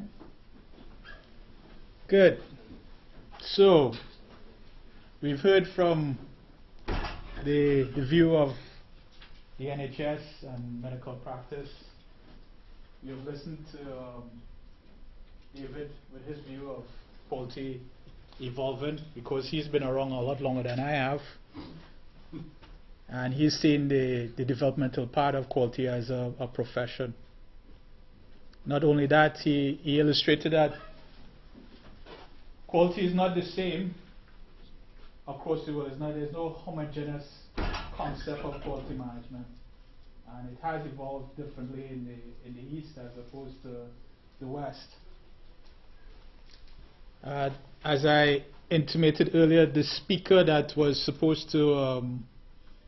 time? Good. So, we've heard from the view of the NHS and medical practice. You've listened to David with his view of quality evolving, because he's been around a lot longer than I have. And he's seen the developmental part of quality as a profession. Not only that, he illustrated that quality is not the same across the world. There's no homogeneous concept of quality management. And it has evolved differently in the East as opposed to the West. As I intimated earlier, the speaker that was supposed to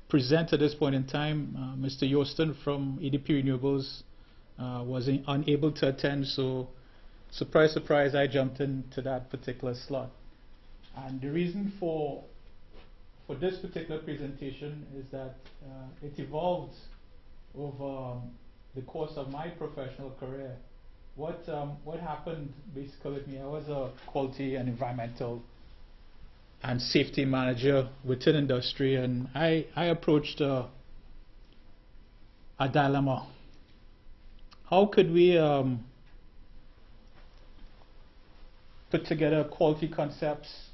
present at this point in time, Mr. Yoston from EDP Renewables, was unable to attend, so surprise, surprise, I jumped into that particular slot. And the reason for this particular presentation is that it evolved over the course of my professional career. What happened basically with me, I was a quality and environmental and safety manager within industry, and I approached a dilemma. How could we put together quality concepts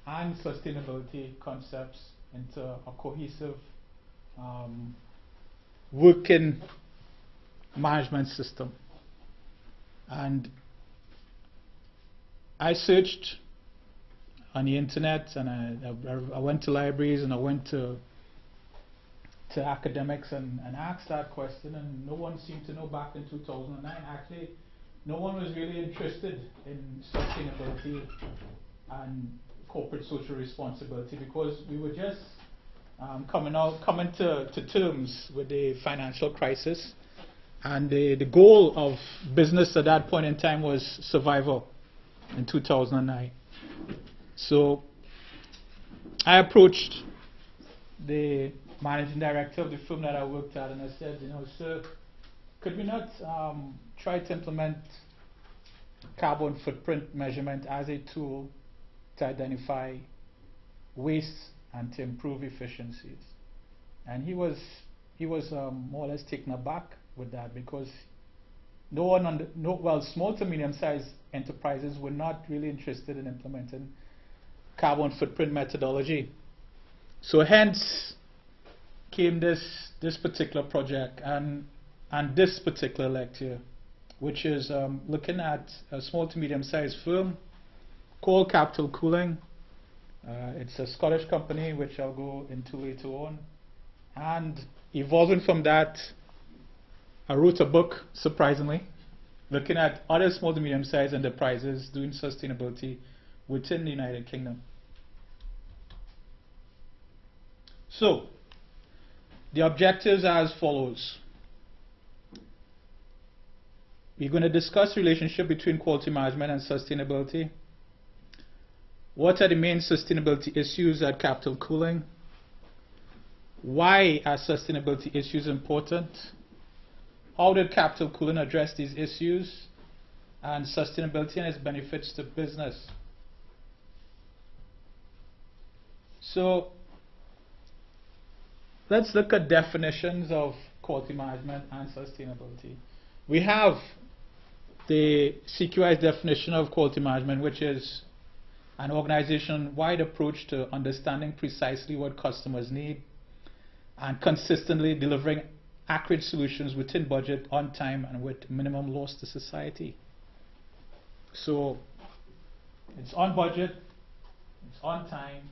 and sustainability concepts into a cohesive working management system? And I searched on the internet, and I went to libraries, and I went to academics and asked that question, and no one seemed to know. Back in 2009, actually, no one was really interested in sustainability and corporate social responsibility, because we were just coming to terms with the financial crisis, and the goal of business at that point in time was survival in 2009. So I approached the managing director of the firm that I worked at, and I said, sir, could we not try to implement carbon footprint measurement as a tool to identify waste and to improve efficiencies? And he was more or less taken aback with that, because small to medium-sized enterprises were not really interested in implementing carbon footprint methodology. So hence came this particular project and this particular lecture, which is looking at a small to medium-sized firm called Capital Cooling. It's a Scottish company, which I'll go into later on. And evolving from that, I wrote a book, surprisingly, looking at other small to medium-sized enterprises doing sustainability within the United Kingdom. So, the objectives are as follows. We're going to discuss the relationship between quality management and sustainability. What are the main sustainability issues at Capital Cooling? Why are sustainability issues important? How did Capital Cooling address these issues? And sustainability and its benefits to business. So, let's look at definitions of quality management and sustainability. We have the CQI's definition of quality management, which is an organization-wide approach to understanding precisely what customers need and consistently delivering accurate solutions within budget, on time, and with minimum loss to society. So it's on budget, it's on time,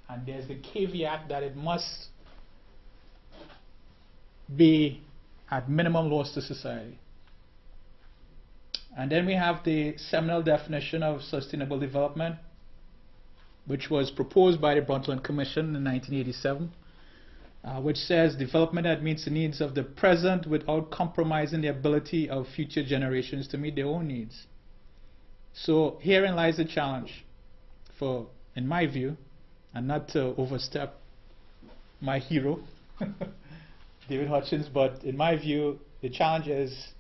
and there's the caveat that it must be at minimum loss to society. And then we have the seminal definition of sustainable development, which was proposed by the Brundtland Commission in 1987, which says development that meets the needs of the present without compromising the ability of future generations to meet their own needs. So herein lies the challenge in my view, and not to overstep my hero, David Hutchins, but in my view, the challenge is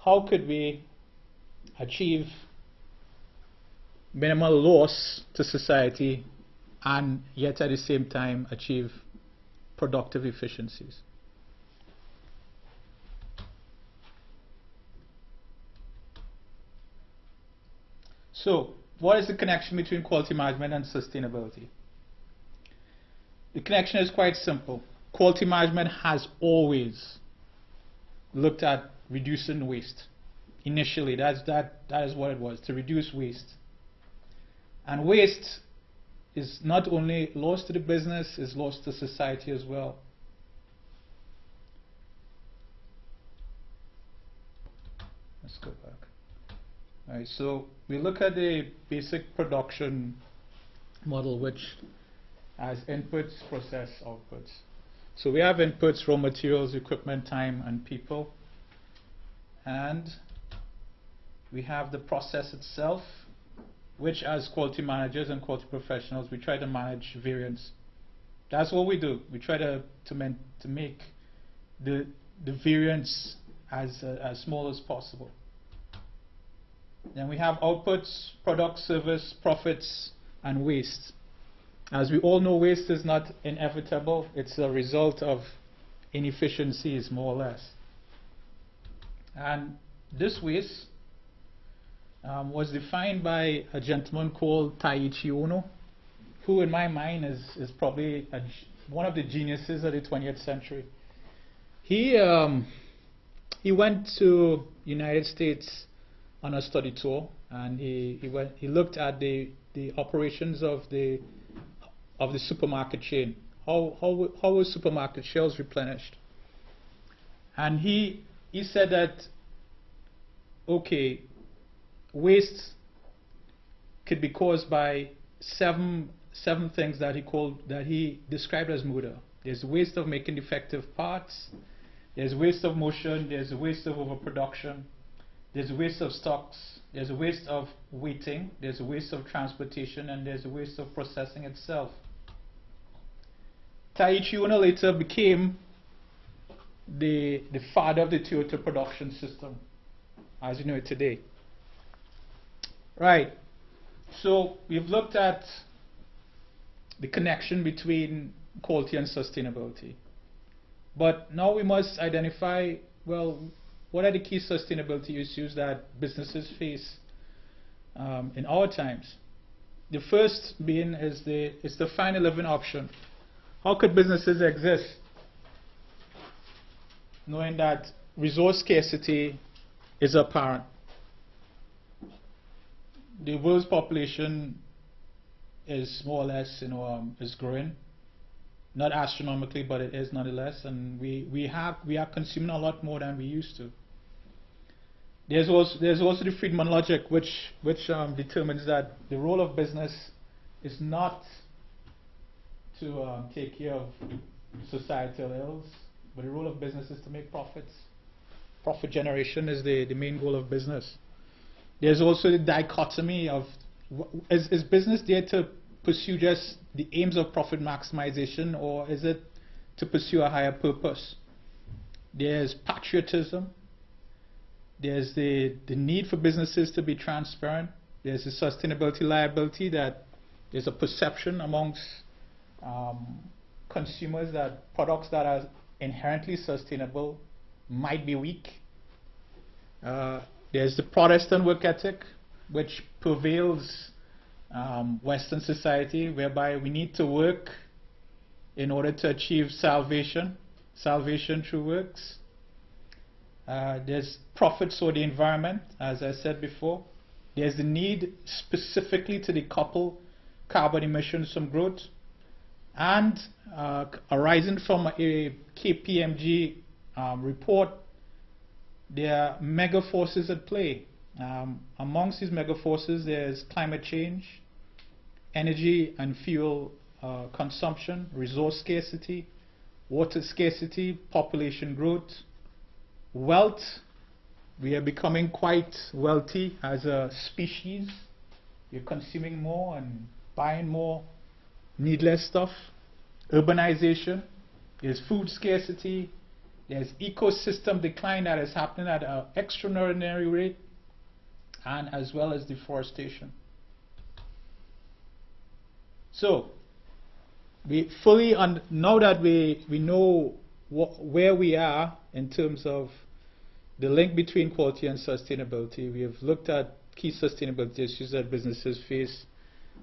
how could we achieve minimal loss to society and yet at the same time achieve productive efficiencies. So, what is the connection between quality management and sustainability? The connection is quite simple. Quality management has always looked at reducing waste. Initially, that is what it was, to reduce waste. And waste is not only lost to the business, it's lost to society as well. Let's go back. Alright, so we look at the basic production model, which has inputs, process, outputs. So we have inputs, raw materials, equipment, time, and people. And we have the process itself, which as quality managers and quality professionals, we try to manage variance. That's what we do. We try to make the variance as small as possible. Then we have outputs, product, service, profits, and waste. As we all know, waste is not inevitable. It's a result of inefficiencies, more or less. And this waste was defined by a gentleman called Taiichi Ohno, who in my mind is probably one of the geniuses of the 20th century. He went to United States on a study tour, and he looked at the operations of the supermarket chain. How were supermarket shelves replenished? And he said that, okay, waste could be caused by seven things that he described as murder. There's waste of making defective parts, there's waste of motion, there's a waste of overproduction, there's a waste of stocks, there's a waste of waiting, there's a waste of transportation, and there's a waste of processing itself. Taiichi Ohno later became the father of the Toyota production system, as you know it today. Right, so we've looked at the connection between quality and sustainability. But now we must identify, well, what are the key sustainability issues that businesses face in our times? The first being is the find a living option. How could businesses exist knowing that resource scarcity is apparent? The world's population is more or less, is growing, not astronomically, but it is nonetheless, and we are consuming a lot more than we used to. There's also the Friedman logic, which determines that the role of business is not to take care of societal ills, but the role of business is to make profits. Profit generation is the main goal of business. There's also the dichotomy of, is business there to pursue just the aims of profit maximization, or is it to pursue a higher purpose? There's patriotism. There's the need for businesses to be transparent. There's the sustainability liability, that there's a perception amongst consumers that products that are inherently sustainable might be weak. There's the Protestant work ethic, which prevails Western society, whereby we need to work in order to achieve salvation through works. There's profits for the environment, as I said before. There's the need specifically to decouple carbon emissions from growth. And arising from a KPMG report, there are mega forces at play. Amongst these mega forces, there's climate change, energy and fuel consumption, resource scarcity, water scarcity, population growth, wealth. We are becoming quite wealthy as a species. We're consuming more and buying more needless stuff. Urbanization, there's food scarcity, there's ecosystem decline that is happening at an extraordinary rate, and as well as deforestation. So, now that we know where we are in terms of the link between quality and sustainability, we have looked at key sustainability issues that businesses face.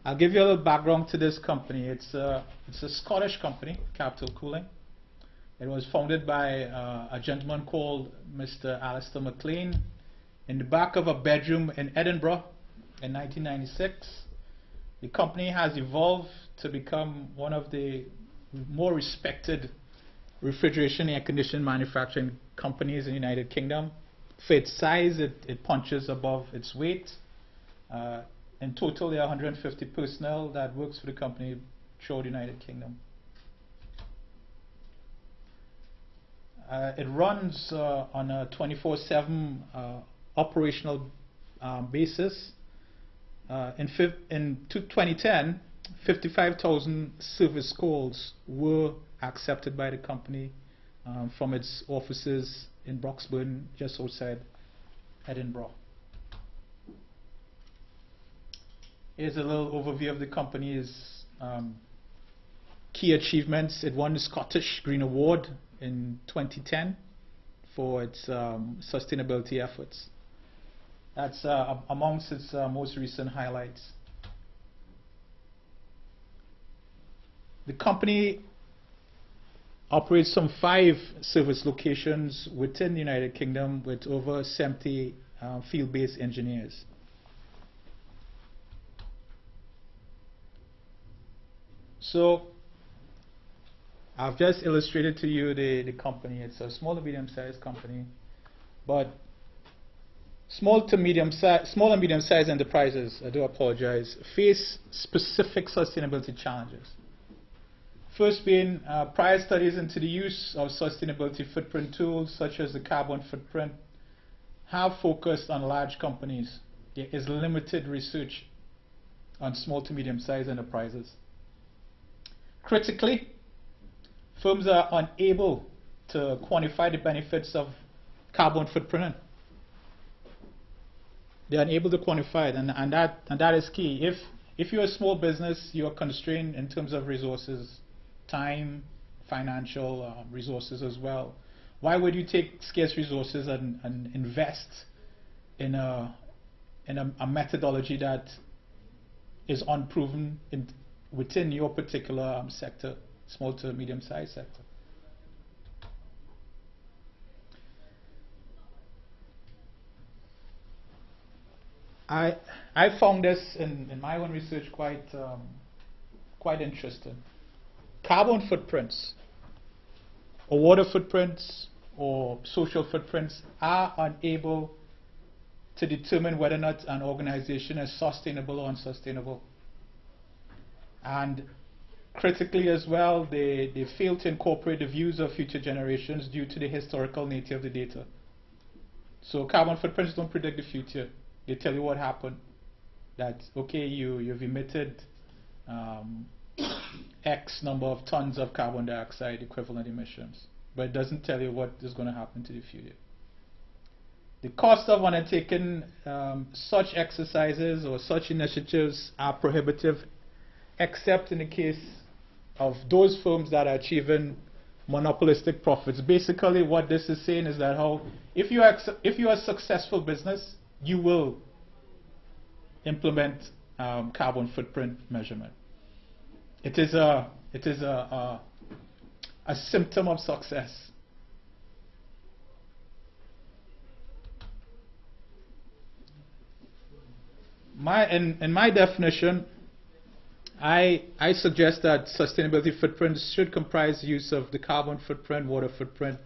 I'll give you a little background to this company. It's a Scottish company, Capital Cooling. It was founded by a gentleman called Mr. Alistair MacLean in the back of a bedroom in Edinburgh in 1996. The company has evolved to become one of the more respected refrigeration and air conditioning manufacturing companies in the United Kingdom. For its size, it punches above its weight. In total, there are 150 personnel that works for the company throughout the United Kingdom. It runs on a 24/7 operational basis. In 2010, 55,000 service calls were accepted by the company from its offices in Broxburn, just outside Edinburgh. Here's a little overview of the company's key achievements. It won the Scottish Green Award in 2010 for its sustainability efforts. That's amongst its most recent highlights. The company operates some 5 service locations within the United Kingdom with over 70 field-based engineers. So I've just illustrated to you the company. It's a small to medium-sized company, but small and medium-sized enterprises, I do apologize, face specific sustainability challenges. First being prior studies into the use of sustainability footprint tools such as the carbon footprint have focused on large companies. There is limited research on small to medium-sized enterprises. Critically, firms are unable to quantify the benefits of carbon footprint. They are unable to quantify it, and that is key. If you're a small business, you are constrained in terms of resources, time, financial resources as well. Why would you take scarce resources and invest in a methodology that is unproven within your particular sector, small to medium-sized sector? I found this in my own research quite interesting. Carbon footprints, or water footprints, or social footprints are unable to determine whether or not an organization is sustainable or unsustainable. And critically as well, they fail to incorporate the views of future generations due to the historical nature of the data. So carbon footprints don't predict the future. They tell you what happened. That, okay, you've emitted X number of tons of carbon dioxide equivalent emissions, but it doesn't tell you what is going to happen to the future. The cost of undertaking such exercises or such initiatives are prohibitive, except in the case of those firms that are achieving monopolistic profits. Basically, what this is saying is that if you are a successful business, you will implement carbon footprint measurement. It is a symptom of success. In my definition, I suggest that sustainability footprints should comprise use of the carbon footprint, water footprint,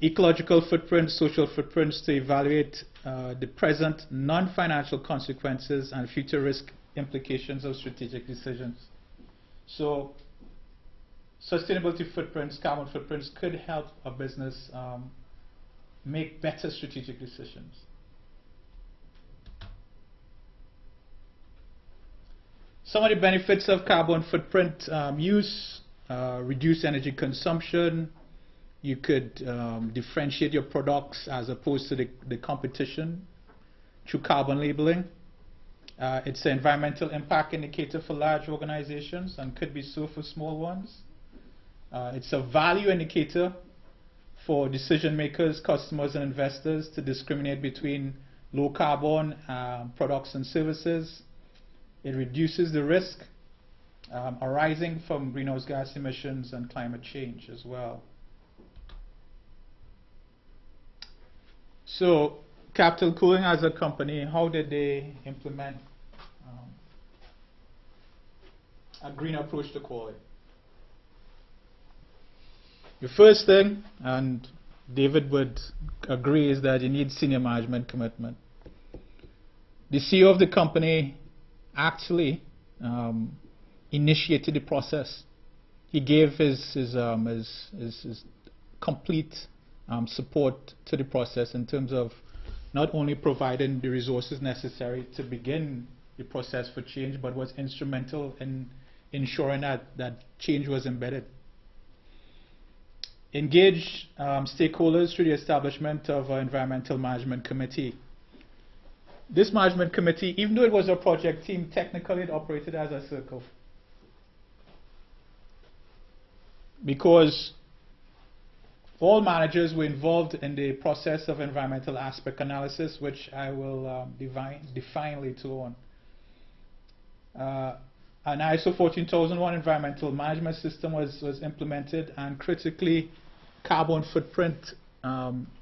ecological footprint, social footprints to evaluate the present non-financial consequences and future risk implications of strategic decisions. So sustainability footprints, carbon footprints could help a business make better strategic decisions. Some of the benefits of carbon footprint use: reduce energy consumption. You could differentiate your products as opposed to the competition. through carbon labeling. It's an environmental impact indicator for large organizations and could be so for small ones. It's a value indicator for decision makers, customers, and investors to discriminate between low carbon products and services. It reduces the risk arising from greenhouse gas emissions and climate change as well. So, Capital Cooling as a company, how did they implement a green approach to quality? The first thing, and David would agree, is that you need senior management commitment. The CEO of the company actually initiated the process. He gave his complete support to the process in terms of not only providing the resources necessary to begin the process for change, but was instrumental in ensuring that change was embedded. Engage stakeholders through the establishment of an environmental management committee. This management committee, even though it was a project team, technically it operated as a circle. Because all managers were involved in the process of environmental aspect analysis, which I will define later on. An ISO 14001 environmental management system was implemented, and critically, carbon footprint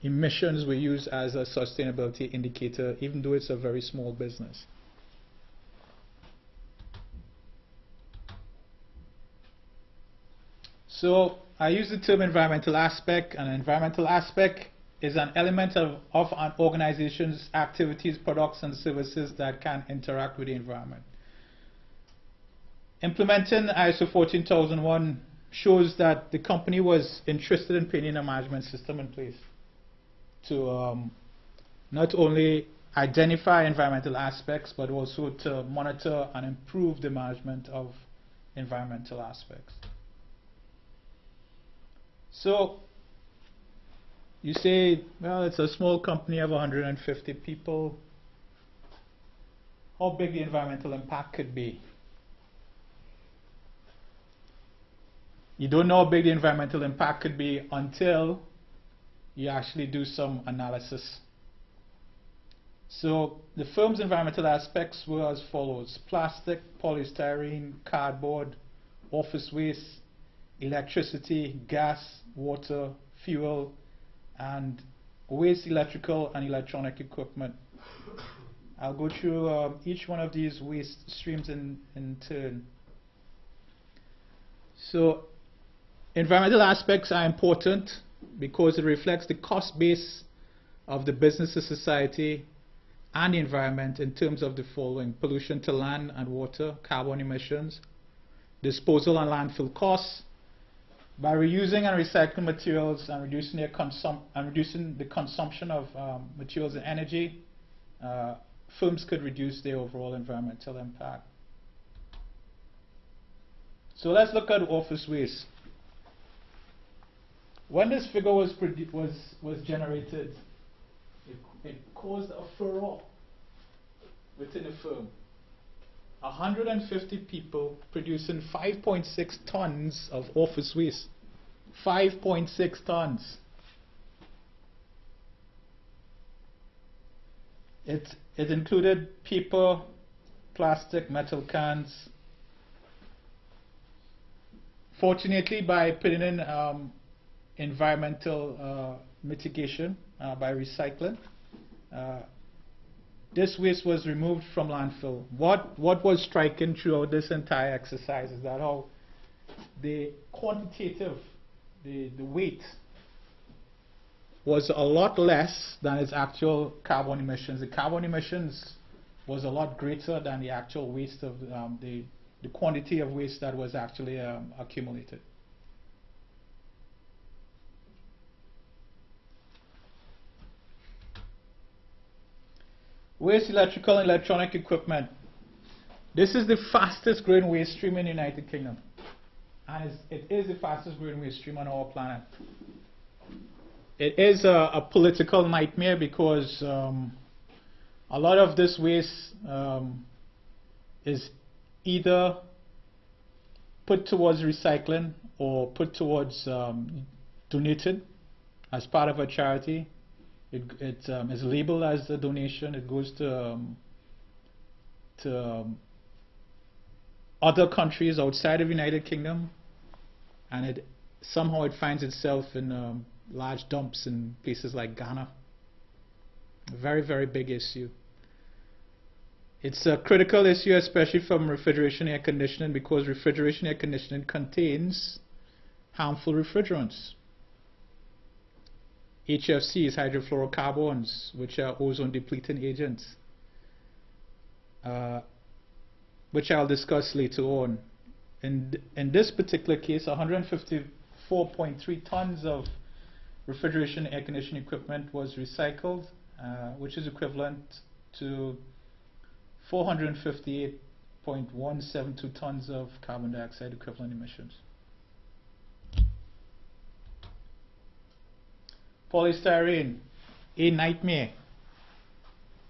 emissions were used as a sustainability indicator, even though it's a very small business. So I use the term environmental aspect. An environmental aspect is an element of an organization's activities, products, and services that can interact with the environment. Implementing ISO 14001 shows that the company was interested in putting a management system in place to not only identify environmental aspects, but also to monitor and improve the management of environmental aspects. So you say, well, it's a small company of 150 people. How big the environmental impact could be? You don't know how big the environmental impact could be until you actually do some analysis. So the firm's environmental aspects were as follows: plastic, polystyrene, cardboard, office waste, electricity, gas, water, fuel, and waste electrical and electronic equipment. I'll go through each one of these waste streams in turn. So environmental aspects are important because it reflects the cost base of the business, society, and the environment in terms of the following: pollution to land and water, carbon emissions, disposal and landfill costs. By reusing and recycling materials and reducing the consumption of materials and energy, firms could reduce their overall environmental impact. So let's look at office waste. When this figure was generated, it caused a furore within the firm. 150 people producing 5.6 tons of office waste. 5.6 tons. It included paper, plastic, metal cans. Fortunately, by putting in environmental mitigation by recycling, this waste was removed from landfill. What was striking throughout this entire exercise is that how the quantitative, the weight was a lot less than its actual carbon emissions. The carbon emissions was a lot greater than the actual waste of the quantity of waste that was actually accumulated. Waste electrical and electronic equipment. This is the fastest growing waste stream in the United Kingdom. And it is the fastest growing waste stream on our planet. It is a political nightmare because a lot of this waste is either put towards recycling or put towards donated as part of a charity. It is labeled as a donation. It goes to other countries outside of the United Kingdom, and it somehow it finds itself in large dumps in places like Ghana. A very, very big issue. It's a critical issue, especially from refrigeration air conditioning, because refrigeration air conditioning contains harmful refrigerants. HFCs, hydrofluorocarbons, which are ozone depleting agents, which I'll discuss later on. In this particular case, 154.3 tons of refrigeration air conditioning equipment was recycled, which is equivalent to 458.172 tons of carbon dioxide equivalent emissions. Polystyrene, a nightmare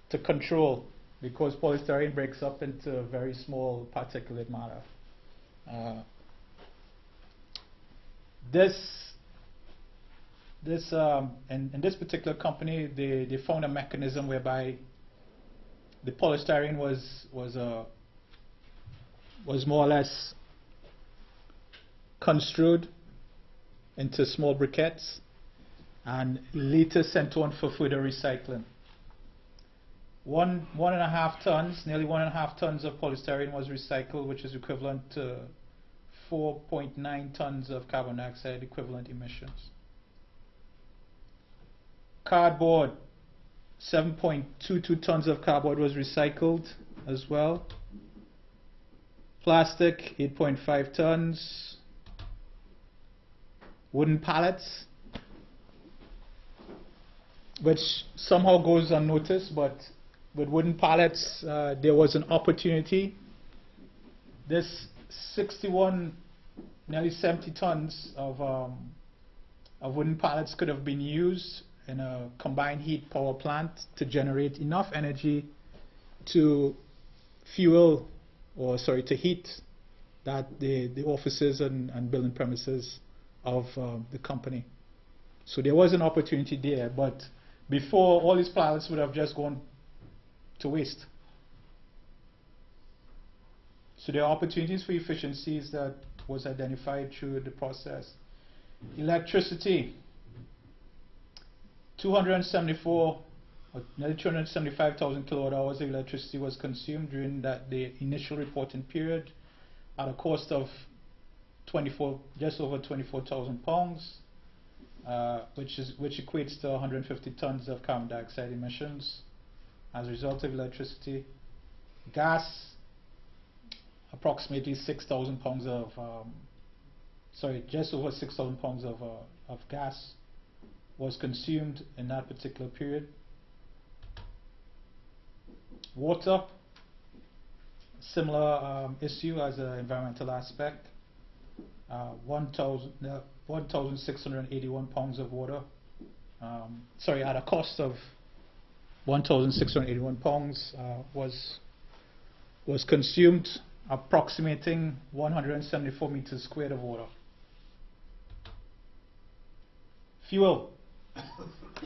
to control because polystyrene breaks up into very small particulate matter. In this particular company, they found a mechanism whereby the polystyrene was more or less construed into small briquettes and later sent on for further recycling. Nearly 1.5 tons of polystyrene was recycled, which is equivalent to 4.9 tons of carbon dioxide equivalent emissions. Cardboard, 7.22 tons of cardboard was recycled as well. Plastic, 8.5 tons. Wooden pallets, which somehow goes unnoticed, but with wooden pallets, there was an opportunity. This 61, nearly 70 tons of wooden pallets could have been used in a combined heat power plant to generate enough energy to fuel, or sorry, to heat the offices and building premises of the company. So there was an opportunity there, but before, all these pallets would have just gone to waste. So there are opportunities for efficiencies that was identified through the process. Electricity, nearly 275,000 kilowatt hours of electricity was consumed during the initial reporting period at a cost of just over 24,000 pounds, which equates to 150 tons of carbon dioxide emissions as a result of electricity. Gas, approximately 6,000 pounds of, just over 6,000 pounds of gas was consumed in that particular period. Water, similar issue as an environmental aspect. 1,681 pounds of water, at a cost of 1,681 pounds was consumed, approximating 174 meters squared of water. Fuel,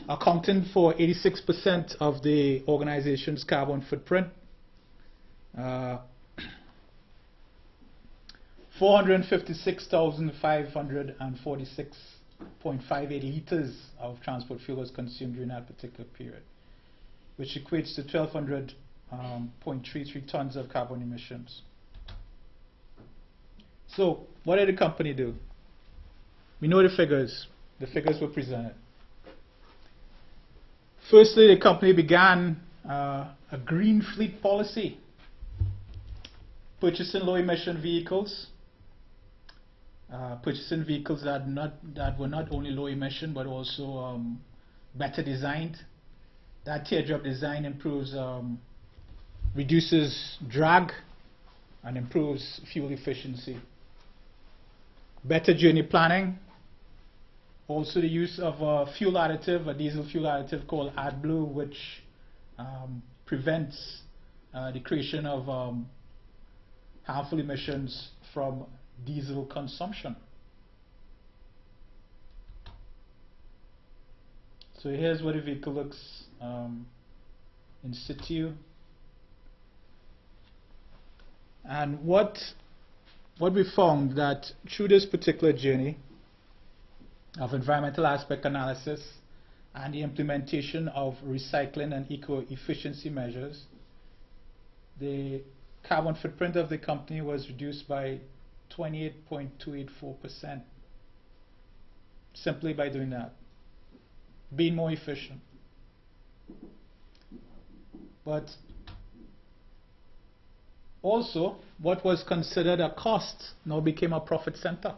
accounting for 86% of the organization's carbon footprint. 456,546.58 liters of transport fuel was consumed during that particular period, which equates to 1,200.33 tons of carbon emissions. So, what did the company do? We know the figures. The figures were presented. Firstly, the company began a green fleet policy, purchasing low emission vehicles, purchasing vehicles that were not only low emission but also better designed. That teardrop design reduces drag and improves fuel efficiency. Better journey planning. Also the use of a fuel additive, a diesel fuel additive called AdBlue, which prevents the creation of harmful emissions from diesel consumption. So here's what the vehicle looks in situ. And what we found that through this particular journey of environmental aspect analysis and the implementation of recycling and eco-efficiency measures, the carbon footprint of the company was reduced by 28.284%, simply by doing that, being more efficient. But also, what was considered a cost now became a profit center.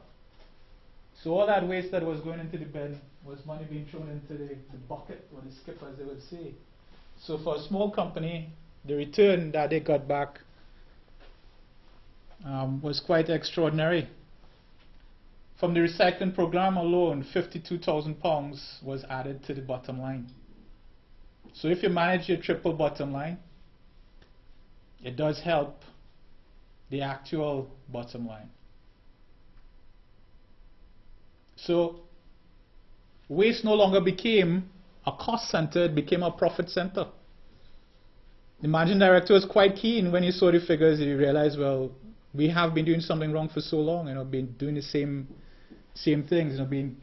So all that waste that was going into the bin was money being thrown into the bucket, or the skip as they would say. So for a small company, the return that they got back was quite extraordinary. From the recycling program alone, £52,000 was added to the bottom line. So if you manage your triple bottom line, it does help the actual bottom line. So waste no longer became a cost center, it became a profit center. The managing director was quite keen when he saw the figures. He realized, well, we have been doing something wrong for so long, been doing the same things, been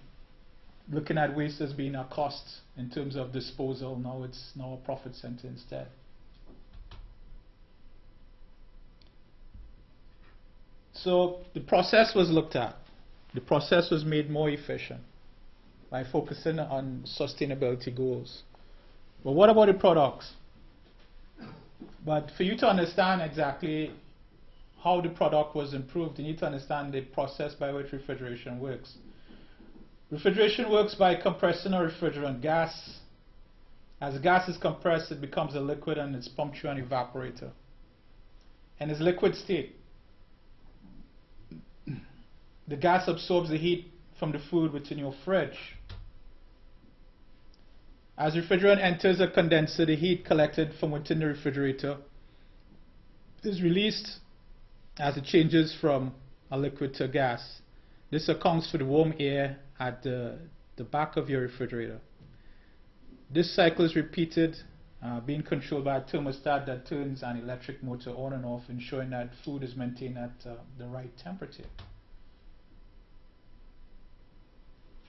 looking at waste as being a cost in terms of disposal. Now it's now a profit center instead. So the process was looked at. The process was made more efficient by focusing on sustainability goals. But what about the products? But for you to understand exactly how the product was improved, you need to understand the process by which refrigeration works. Refrigeration works by compressing a refrigerant gas. As gas is compressed, it becomes a liquid and it's pumped through an evaporator. And its liquid state, the gas absorbs the heat from the food within your fridge. As refrigerant enters a condenser, the heat collected from within the refrigerator is released as it changes from a liquid to a gas. This accounts for the warm air at the back of your refrigerator. This cycle is repeated, being controlled by a thermostat that turns an electric motor on and off, ensuring that food is maintained at the right temperature.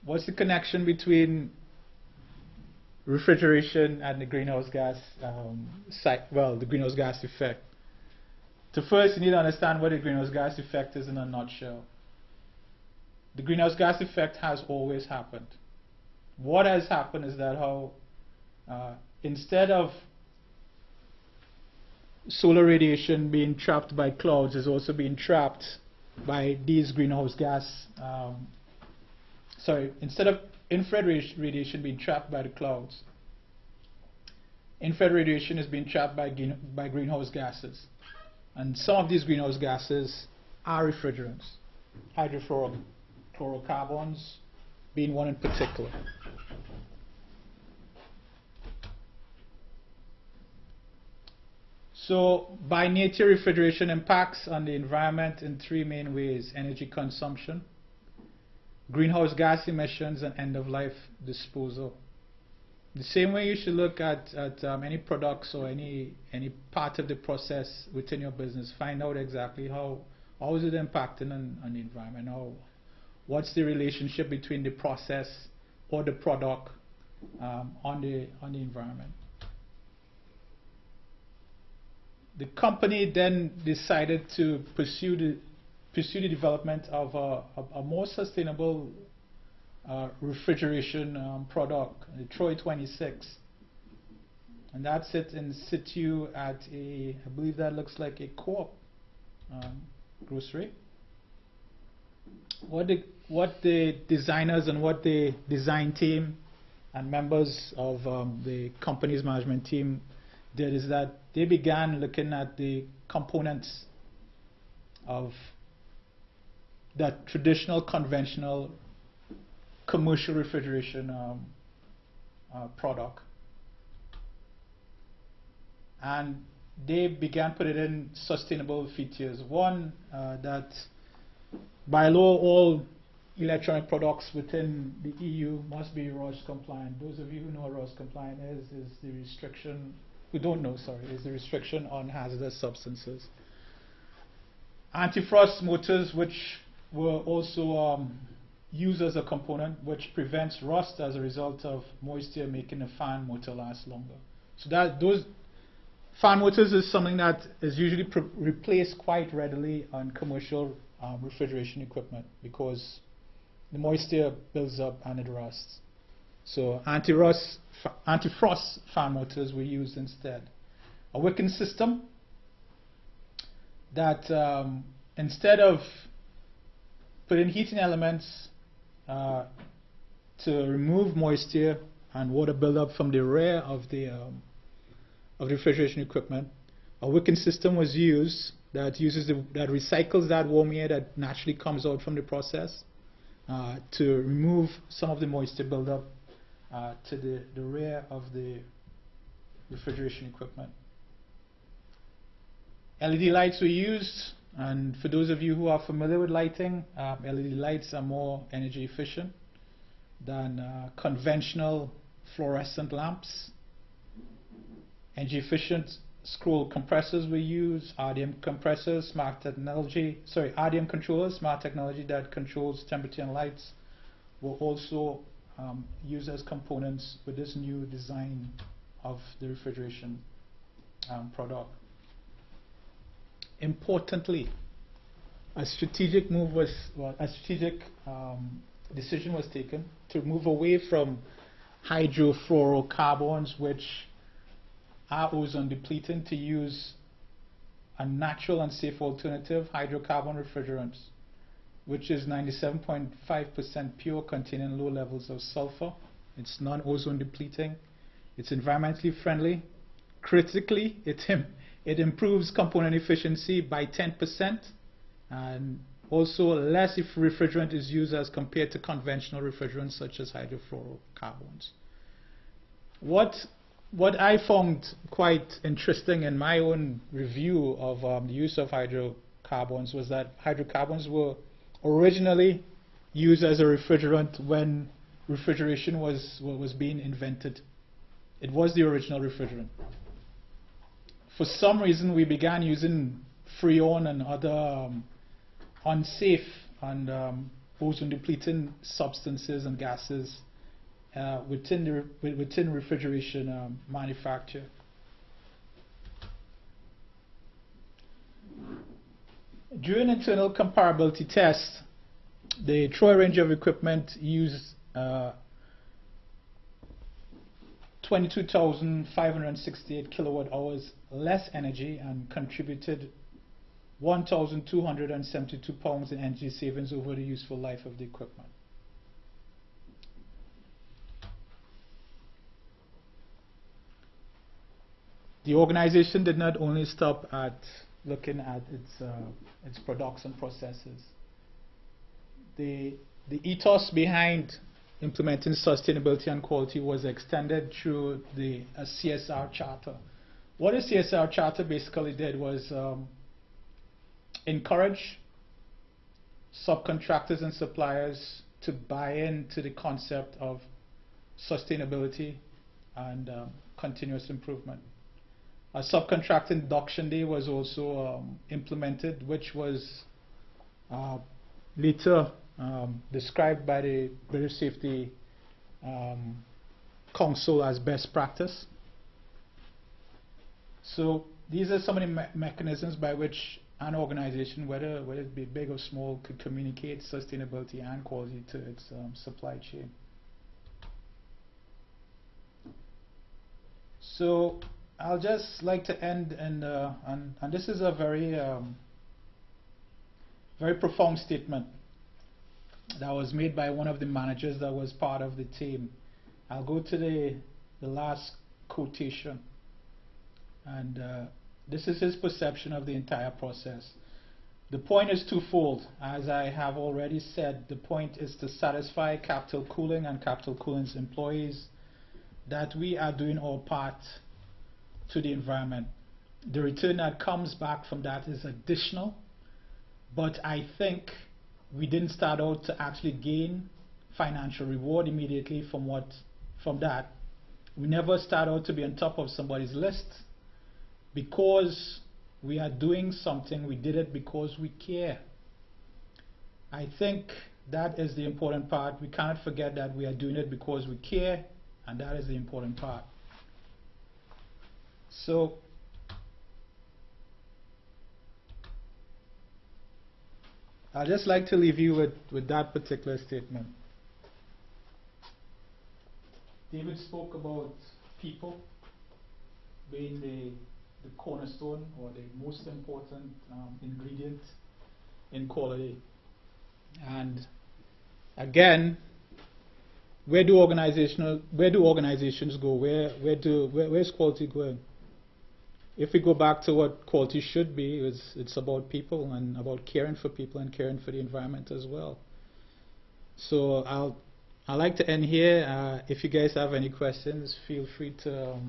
What's the connection between refrigeration and the greenhouse gas the greenhouse gas effect? So first, you need to understand what the greenhouse gas effect is in a nutshell. The greenhouse gas effect has always happened. What has happened is that instead of solar radiation being trapped by clouds, is also being trapped by these greenhouse gas. Instead of infrared radiation being trapped by the clouds, infrared radiation is being trapped by greenhouse gases. And some of these greenhouse gases are refrigerants, hydrofluorocarbons being one in particular. So by nature, refrigeration impacts on the environment in three main ways: energy consumption, greenhouse gas emissions, and end-of-life disposal. The same way you should look at any products or any part of the process within your business. Find out exactly how is it impacting on the environment. What's the relationship between the process or the product on the environment. The company then decided to pursue the development of a more sustainable refrigeration product, the Troy 26, and that's it in situ at I believe that looks like a Co-op grocery. What the designers and what the design team and members of the company's management team did is that they began looking at the components of that traditional, conventional, commercial refrigeration product. and they began putting in sustainable features. One, that by law all electronic products within the EU must be RoHS compliant. Those of you who know what RoHS compliant is the restriction, who don't know, sorry, is the restriction on hazardous substances. Anti-frost motors, which were also used as a component, which prevents rust as a result of moisture, making a fan motor last longer. So those fan motors is something that is usually replaced quite readily on commercial refrigeration equipment because the moisture builds up and it rusts. So anti-frost fan motors were used instead. A wicking system that instead of putting heating elements to remove moisture and water buildup from the rear of the refrigeration equipment, a wicking system was used that recycles that warm air that naturally comes out from the process to remove some of the moisture buildup to the rear of the refrigeration equipment. LED lights were used, and for those of you who are familiar with lighting, LED lights are more energy efficient than conventional fluorescent lamps. Energy efficient scroll compressors were used, RDM compressors, RDM controllers, smart technology that controls temperature and lights, were also used as components with this new design of the refrigeration product. Importantly, a strategic decision was taken to move away from hydrofluorocarbons, which are ozone depleting, to use a natural and safe alternative, hydrocarbon refrigerants, which is 97.5% pure, containing low levels of sulfur. It's non-ozone depleting. It's environmentally friendly. Critically, it improves component efficiency by 10%, and also less if refrigerant is used as compared to conventional refrigerants such as hydrofluorocarbons. What I found quite interesting in my own review of the use of hydrocarbons was that hydrocarbons were originally used as a refrigerant when refrigeration was being invented. It was the original refrigerant. For some reason, we began using freon and other unsafe and ozone-depleting substances and gases within refrigeration manufacture. During internal comparability tests, the Troy range of equipment used 22,568 kilowatt hours less energy and contributed 1,272 pounds in energy savings over the useful life of the equipment. The organization did not only stop at looking at its products and processes. The ethos behind implementing sustainability and quality was extended through the CSR charter. What a CSR charter basically did was encourage subcontractors and suppliers to buy into the concept of sustainability and continuous improvement. A subcontract induction day was also implemented, which was later described by the British Safety Council as best practice. So these are some of the mechanisms by which an organization, whether it be big or small, could communicate sustainability and quality to its supply chain. So I'll just like to end, and this is a very very profound statement that was made by one of the managers that was part of the team. I'll go to the last quotation, and this is his perception of the entire process. The point is twofold. As I have already said, the point is to satisfy Capital Cooling and Capital Cooling's employees that we are doing our part to the environment. the return that comes back from that is additional, but I think we didn't start out to actually gain financial reward immediately from that. We never start out to be on top of somebody's list because we are doing something. We did it because we care. I think that is the important part. We cannot forget that we are doing it because we care, and that is the important part. So I'd just like to leave you with that particular statement. David spoke about people being the cornerstone or the most important ingredient in quality. And again, where do organizations go? Where's quality going? If we go back to what quality should be, it's about people and about caring for people and caring for the environment as well. So I'd like to end here. If you guys have any questions, feel free to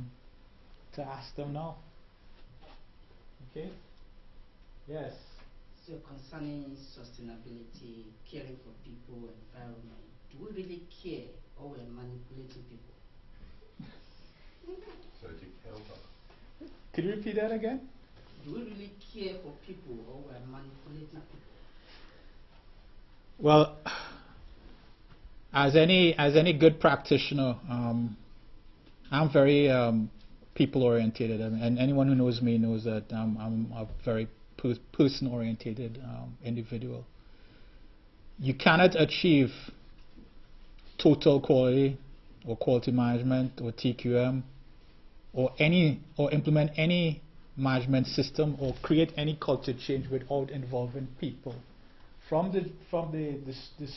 ask them now. Okay? Yes. So concerning sustainability, caring for people, environment, do we really care or we're manipulating people? Could you repeat that again? Do we really care for people or we're manipulating people? Well, as any good practitioner, I'm very people oriented, and anyone who knows me knows that I'm a very person oriented individual. You cannot achieve total quality or quality management or TQM or implement any management system or create any culture change without involving people. From the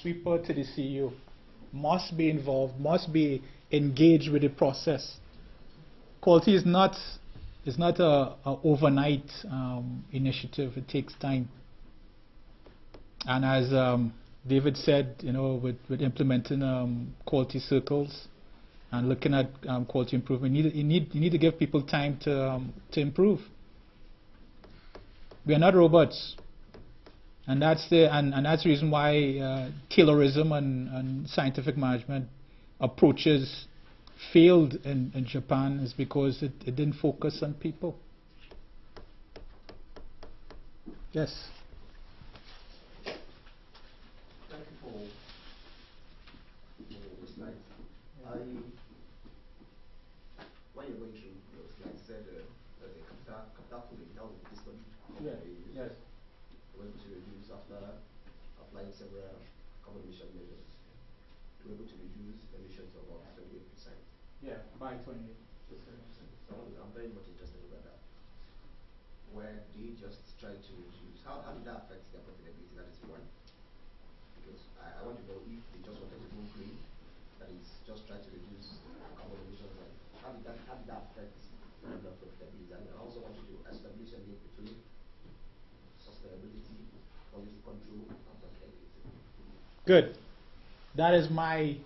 sweeper to the CEO must be involved, must be engaged with the process. Quality is not a overnight initiative. It takes time. And as David said, with implementing quality circles and looking at quality improvement, you need to give people time to improve. We are not robots, and that's the reason why Taylorism and scientific management approaches failed in Japan, is because it didn't focus on people. Yes. Thank you for the slides. When you're going through those slides, you said there's a capital cooling. That was the study. Yes. We're able to reduce after applying several carbon emission measures. We're able to reduce emissions of about 28%. Yeah, by 28%. So I'm very much interested about that. Where they just try to reduce, how did that affect their profitability? That is one. Because I want to know if they just wanted to go green, that is just try to reduce carbon emissions, and how did that affect the level of profitability? And I also want you to establish a link between sustainability, quality control, and profitability. Good. That's my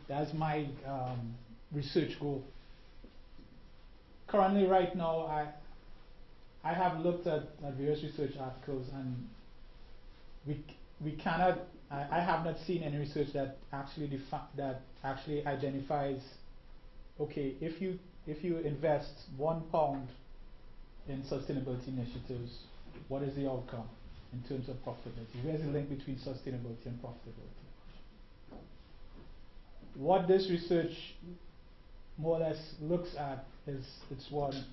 research goal. Currently, right now, I have looked at various research articles, and we cannot. I have not seen any research that actually identifies. Okay, if you invest £1 in sustainability initiatives, what is the outcome in terms of profitability? Where's the link between sustainability and profitability? What this research more or less looks at is it's one.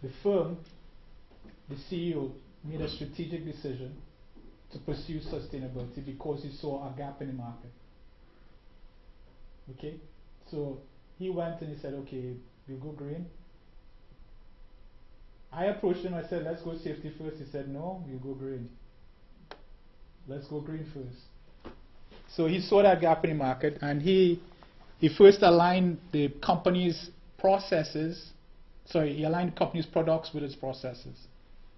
The firm, the CEO, made a strategic decision to pursue sustainability because he saw a gap in the market. Okay? So he went and he said, okay, we'll go green. I approached him, I said, let's go safety first. He said, no, we'll go green. Let's go green first. So he saw that gap in the market, and he first aligned the company's processes. Sorry, he aligned the company's products with its processes.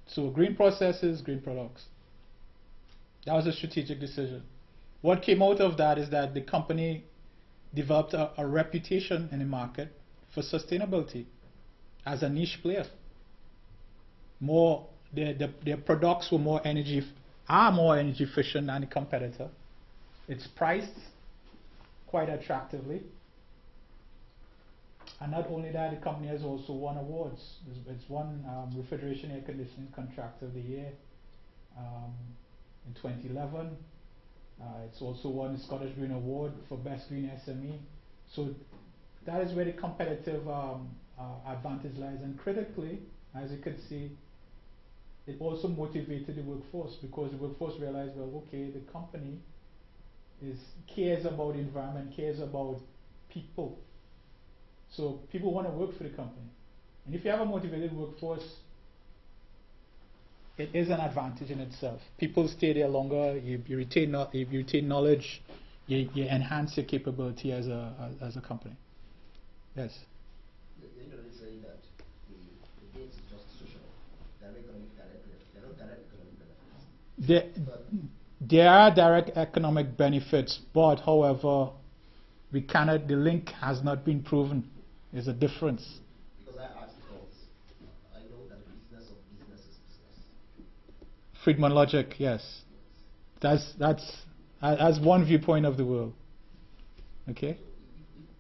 So green processes, green products. That was a strategic decision. What came out of that is that the company developed a reputation in the market for sustainability as a niche player. more, their products were are more energy efficient than the competitor. It's priced quite attractively. And not only that, the company has also won awards. It's won Refrigeration Air Conditioning Contractor of the Year in 2011. It's also won the Scottish Green Award for Best Green SME. So that is where the competitive advantage lies. And critically, as you could see, it also motivated the workforce, because the workforce realized, well, okay, the company cares about the environment, cares about people. So people want to work for the company. And if you have a motivated workforce, it is an advantage in itself. People stay there longer, you retain knowledge, you enhance your capability as a company. Yes? The internet is saying that the gains is just social. There are no direct economic benefits. There are direct economic benefits, but however, the link has not been proven. There's a difference. Because I asked because I know that the business of business is business. Friedman logic, yes. That's one viewpoint of the world. Okay? So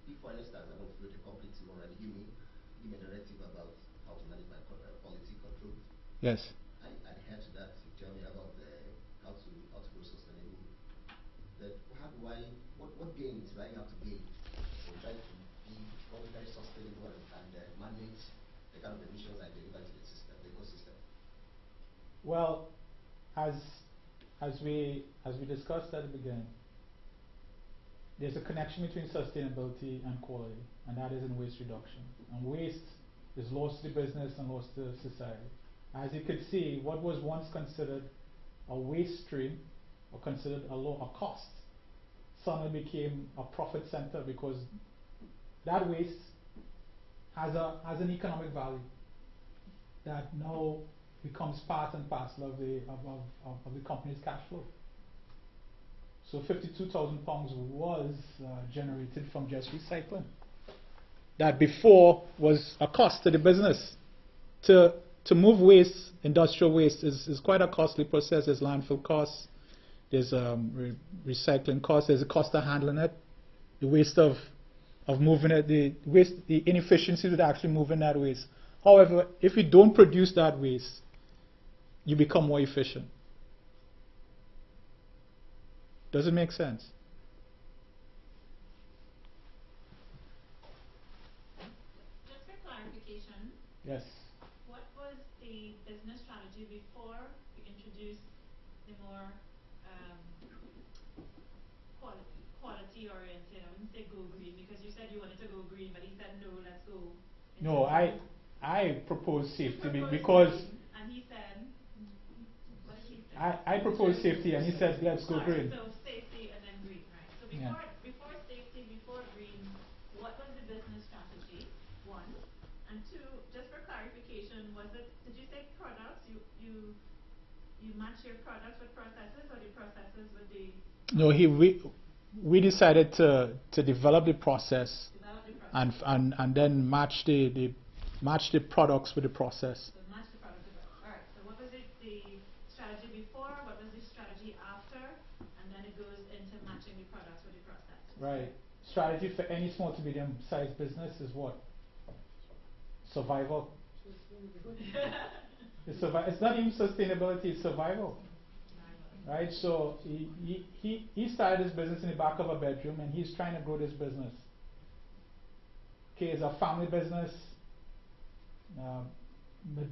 if for instance I want to create a complete team already, give me a directive about how to manage my quality control. Yes. I adhere to that. You tell me about how to grow sustainable. That what gains do I have to gain in trying to become very sustainable and manage the kind of emissions I deliver to the system, the ecosystem? Well, as we discussed at the beginning, there's a connection between sustainability and quality, and that is in waste reduction. And waste is lost to the business and lost to society. As you could see, what was once considered a waste stream or considered a cost suddenly became a profit center, because that waste has an economic value that now becomes part and parcel of the company's cash flow. So 52,000 pounds was generated from just recycling. That before was a cost to the business. To move waste, industrial waste, is quite a costly process. There's landfill costs, there's recycling costs, there's a cost of handling it, the waste of moving it, the inefficiencies with actually moving that waste. However, if you don't produce that waste, you become more efficient. Does it make sense? Just for clarification. Yes. What was the business strategy before you introduced the more quality oriented? I wouldn't say go green, because you said you wanted to go green, but he said no, let's go. No, I propose safety because green, and he said, what did he say? I propose safety, and he said let's go green. So safety and then green, right? So before safety, before green, what was the business strategy? One. And two, just for clarification, did you say products? You match your products with processes, or the processes with the... No, we decided to develop the process, and then match the products with the process. So match the product with the process. All right. So what was the strategy before? What was the strategy after? And then it goes into matching the products with the process. Right. Strategy for any small to medium sized business is what? Survival. It's not even sustainability, it's survival. Right? So he started his business in the back of a bedroom, and he's trying to grow this business. Okay, it's a family business.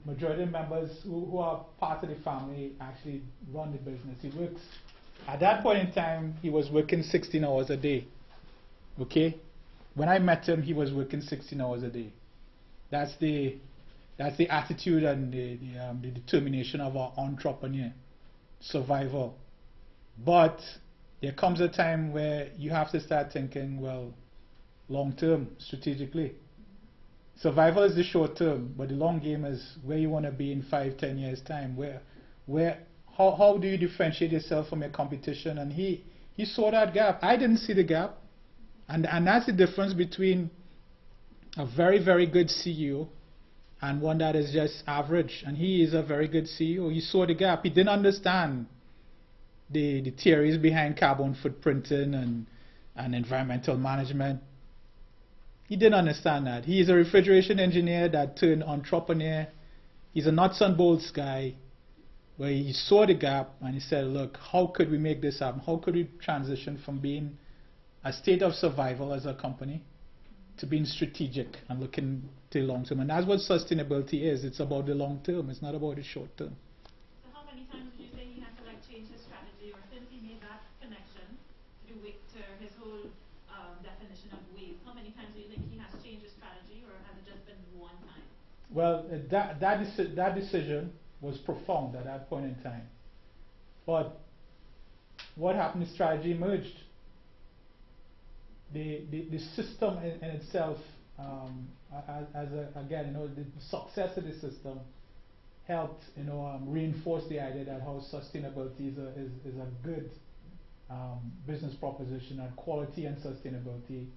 Majority of members who are part of the family actually run the business. He works, at that point in time, he was working 16 hours a day. Okay? When I met him, he was working 16 hours a day. That's the attitude and the determination of our entrepreneur. Survival. But there comes a time where you have to start thinking, well, long term, strategically. Survival is the short term, but the long game is where you want to be in 5-10 years time. How do you differentiate yourself from your competition? And he saw that gap. I didn't see the gap, and that's the difference between a very, very good CEO and one that is just average. And he is a very good CEO. He saw the gap. He didn't understand the theories behind carbon footprinting and environmental management. He didn't understand that. He is a refrigeration engineer that turned entrepreneur. He's a nuts and bolts guy where he saw the gap and he said, look, how could we make this happen? How could we transition from being a state of survival as a company to being strategic and looking to the long term? And that's what sustainability is. It's about the long term. It's not about the short term. So how many times did you say he had to like change his strategy, or since he made that connection to his whole definition of waste, how many times do you think he has changed his strategy, or has it just been one time? Well, that decision was profound at that point in time. But what happened is strategy emerged. The system in itself, again, the success of the system helped, reinforce the idea that how sustainability is a good business proposition, and quality and sustainability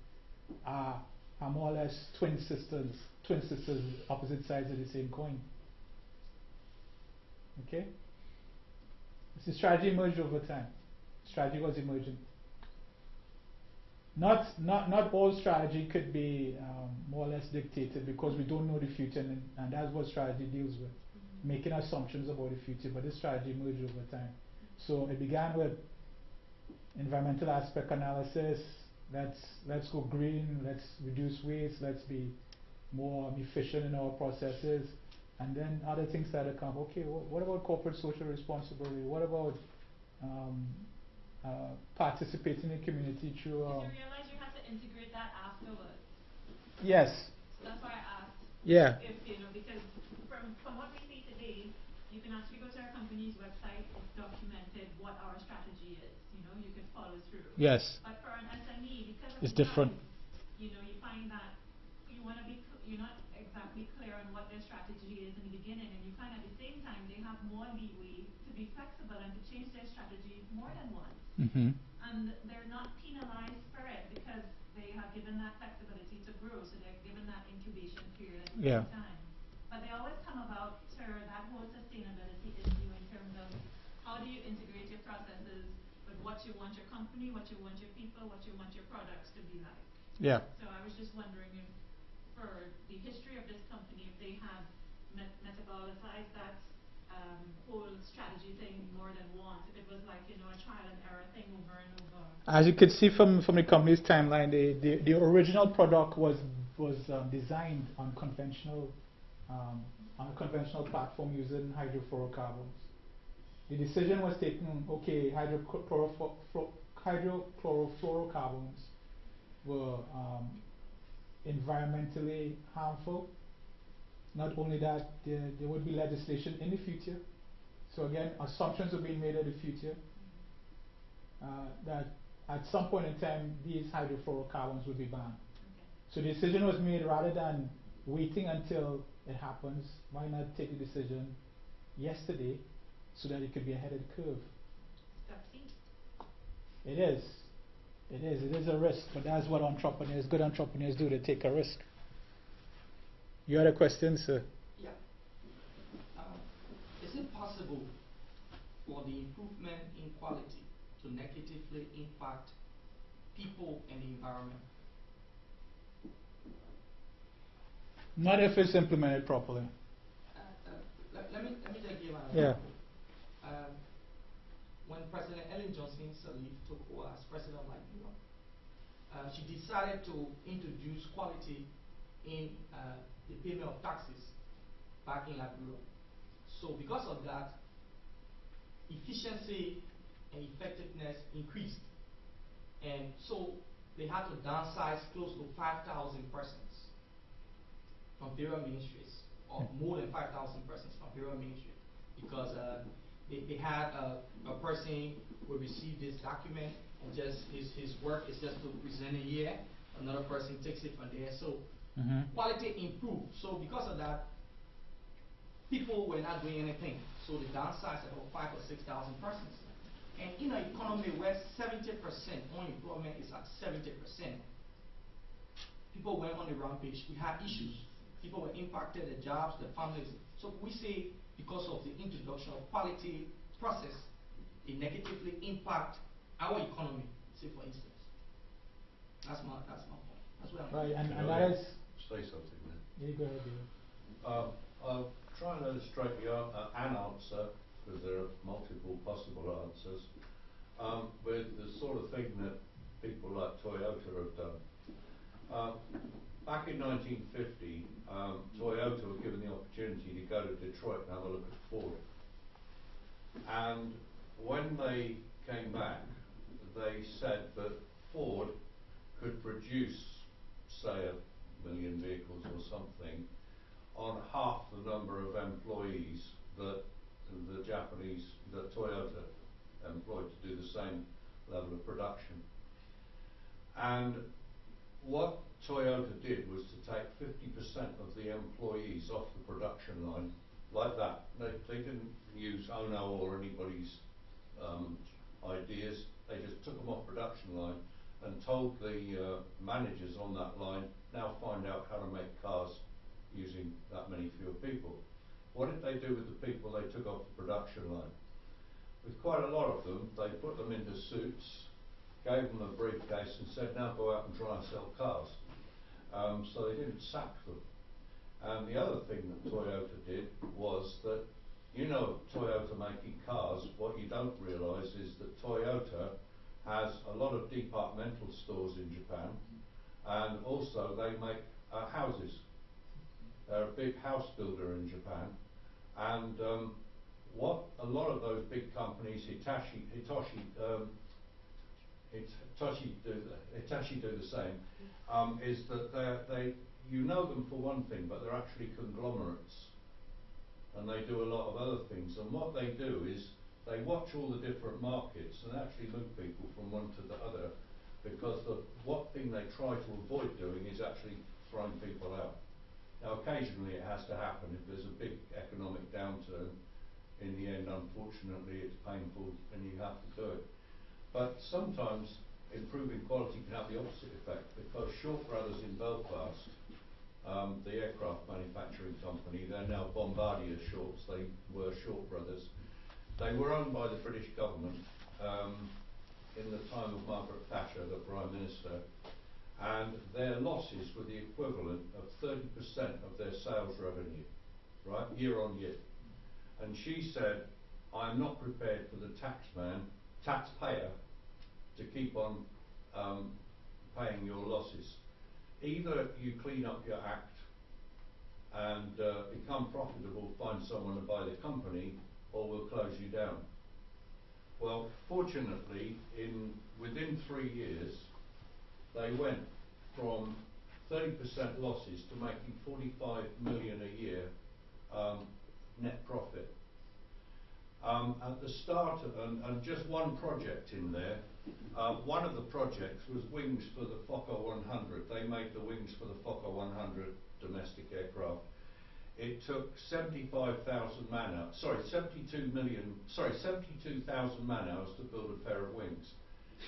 are more or less twin sisters, opposite sides of the same coin. Okay? The strategy emerged over time. Strategy was emerging. Not all strategy could be more or less dictated, because we don't know the future, and that's what strategy deals with, making assumptions about the future. But this strategy emerged over time. So it began with environmental aspect analysis. Let's go green. Let's reduce waste. Let's be more efficient in our processes. And then other things started to come. Okay, what about corporate social responsibility? What about participating in the community through... Did you realize you had to integrate that afterwards? Yes. So that's why I asked. Yeah. If, because from what we see today, you can actually go to our company's website. It's documented what our strategy is. You can follow through. Yes. But for an SME, because of It's the different. size, you find that you're not exactly clear on what their strategy is in the beginning, and you find at the same time they have more leeway to be flexible and to change their strategy more than once. Mm-hmm. And they're not penalized for it because they have given that flexibility to grow, so they're given that incubation period at the same time. But they always come about to that whole sustainability issue in terms of how do you integrate your processes with what you want your company, what you want your people, what you want your products to be like. Yeah. So I was just wondering if, for the history of this company, if they have metabolized that whole strategy thing more than once, if it was like, a trial and error thing over and over. As you could see from the company's timeline, the original product was designed on a conventional platform using hydrofluorocarbons. The decision was taken, okay, hydrochlorofluorocarbons were environmentally harmful. Not only that, there would be legislation in the future. So again, assumptions are being made of the future, that at some point in time, these hydrofluorocarbons would be banned. Okay. So the decision was made, rather than waiting until it happens, why not take the decision yesterday so that it could be ahead of the curve? It is. It is a risk, but that's what good entrepreneurs do. They take a risk. You had a question, sir? Yeah. Is it possible for the improvement in quality to negatively impact people and the environment? Not if it's implemented properly. Let me just give an example. Yeah. When President Ellen Johnson Sirleaf took over as president of Liberia, she decided to introduce quality in the payment of taxes back in Liberia. So because of that, efficiency and effectiveness increased. And so they had to downsize close to 5,000 persons from various ministries, or more than 5,000 persons from various ministries, because they had a person who received this document, and just his work is just to present it here. Another person takes it from there. So quality improved. So because of that, people were not doing anything. So they downsized about 5,000 or 6,000 persons. And in an economy where 70% unemployment is at 70%, people went on the rampage. We had issues. People were impacted, their jobs, their families. So we say because of the introduction of quality process, it negatively impact our economy, say for instance. That's my point. That's what I'm Right, and Can that I is. say something then? Yeah, go ahead, David. I'll try and illustrate an answer, because there are multiple possible answers, with the sort of thing that people like Toyota have done. Back in 1950, Toyota were given the opportunity to go to Detroit and have a look at Ford. And when they came back, they said that Ford could produce, say, 1 million vehicles or something on half the number of employees that Toyota employed to do the same level of production. And what Toyota did was to take 50% of the employees off the production line, like that. They didn't use Ono or anybody's ideas. They just took them off production line and told the managers on that line, now find out how to make cars using that many fewer people. What did they do with the people they took off the production line? With quite a lot of them, they put them into suits, gave them a briefcase and said, now go out and try and sell cars. So they didn't sack them. And the other thing that Toyota did was that, you know, Toyota making cars, what you don't realise is that Toyota has a lot of departmental stores in Japan, and also they make houses. They're a big house builder in Japan, and what a lot of those big companies, Hitachi do the same, is that they you know them for one thing, but they're actually conglomerates, and they do a lot of other things. And what they do is they watch all the different markets and actually move people from one to the other, because what thing they try to avoid doing is actually throwing people out. Now, occasionally it has to happen if there's a big economic downturn. In the end, unfortunately, it's painful and you have to do it. But sometimes improving quality can have the opposite effect, because Short Brothers in Belfast, the aircraft manufacturing company, they're now Bombardier Shorts, they were Short Brothers. They were owned by the British government in the time of Margaret Thatcher, the Prime Minister, and their losses were the equivalent of 30% of their sales revenue, right, year on year. And she said, I'm not prepared for the taxpayer to keep on paying your losses. Either you clean up your act and become profitable, find someone to buy the company, or we'll close you down. Well, fortunately, within 3 years, they went from 30% losses to making 45 million a year net profit. At the start, and just one project in there, one of the projects was wings for the Fokker 100. They made the wings for the Fokker 100 domestic aircraft. It took 72,000 man hours to build a pair of wings.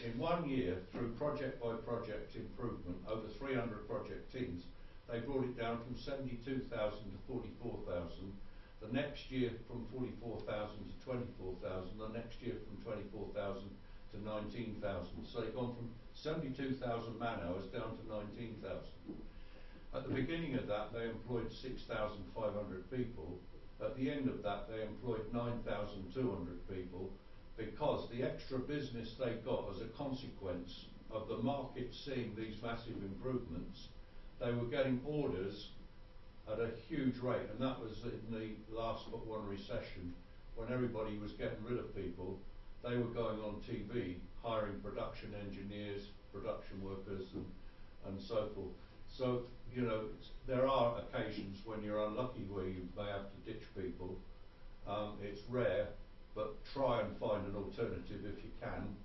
In 1 year, through project by project improvement, over 300 project teams, they brought it down from 72,000 to 44,000. The next year from 44,000 to 24,000. The next year from 24,000 to 19,000. So they've gone from 72,000 man hours down to 19,000. At the beginning of that, they employed 6,500 people. At the end of that, they employed 9,200 people, because the extra business they got as a consequence of the market seeing these massive improvements, they were getting orders at a huge rate. And that was in the last but one recession, when everybody was getting rid of people. They were going on TV, hiring production engineers, production workers, and so forth. So, you know, there are occasions when you're unlucky where you may have to ditch people. It's rare, but try and find an alternative if you can.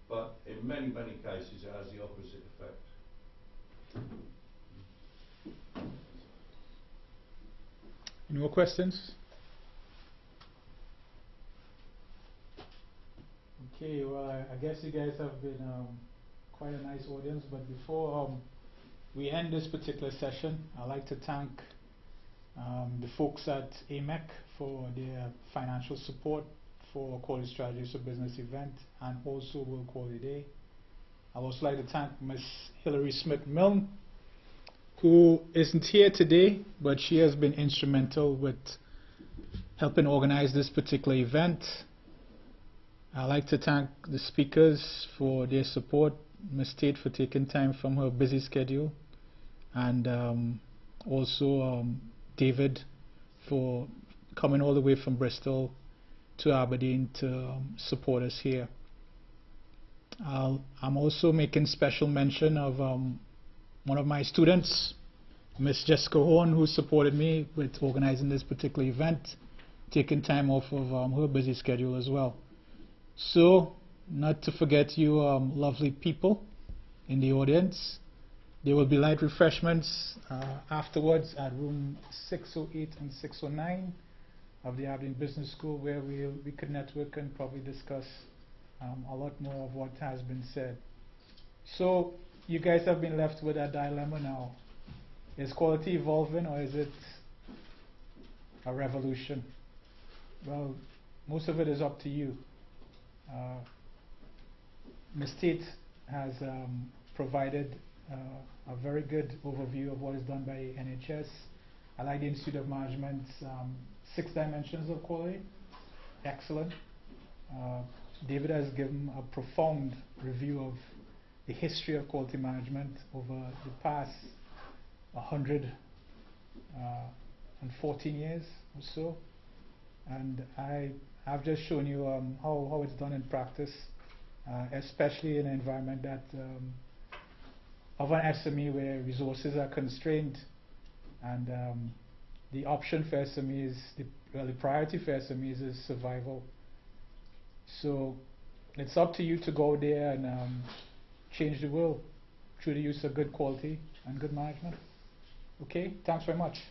But in many, many cases it has the opposite effect. Any more questions? Okay, well, I guess you guys have been quite a nice audience, but before we end this particular session, I'd like to thank the folks at AMEC for their financial support for Quality Strategies for Business event and also World Quality Day. I'd also like to thank Ms. Hilary Smith-Milne, who isn't here today, but she has been instrumental with helping organize this particular event. I'd like to thank the speakers for their support, Ms. Tate for taking time from her busy schedule, and also David for coming all the way from Bristol to Aberdeen to support us here. I'm also making special mention of one of my students, Miss Jessica Horn, who supported me with organizing this particular event, taking time off of her busy schedule as well. So, not to forget you lovely people in the audience. There will be light refreshments afterwards at room 608 and 609 of the Aberdeen Business School, where we could network and probably discuss a lot more of what has been said. So, you guys have been left with a dilemma now. Is quality evolving or is it a revolution? Well, most of it is up to you. Ms. Tate has provided a very good overview of what is done by NHS. I like the Institute of Management's 6 dimensions of quality. Excellent. David has given a profound review of the history of quality management over the past 114 years or so. And I've just shown you how it's done in practice, especially in an environment that of an SME where resources are constrained, and the option for SMEs, the priority for SMEs is survival. So it's up to you to go there and change the world through the use of good quality and good management. Okay, thanks very much.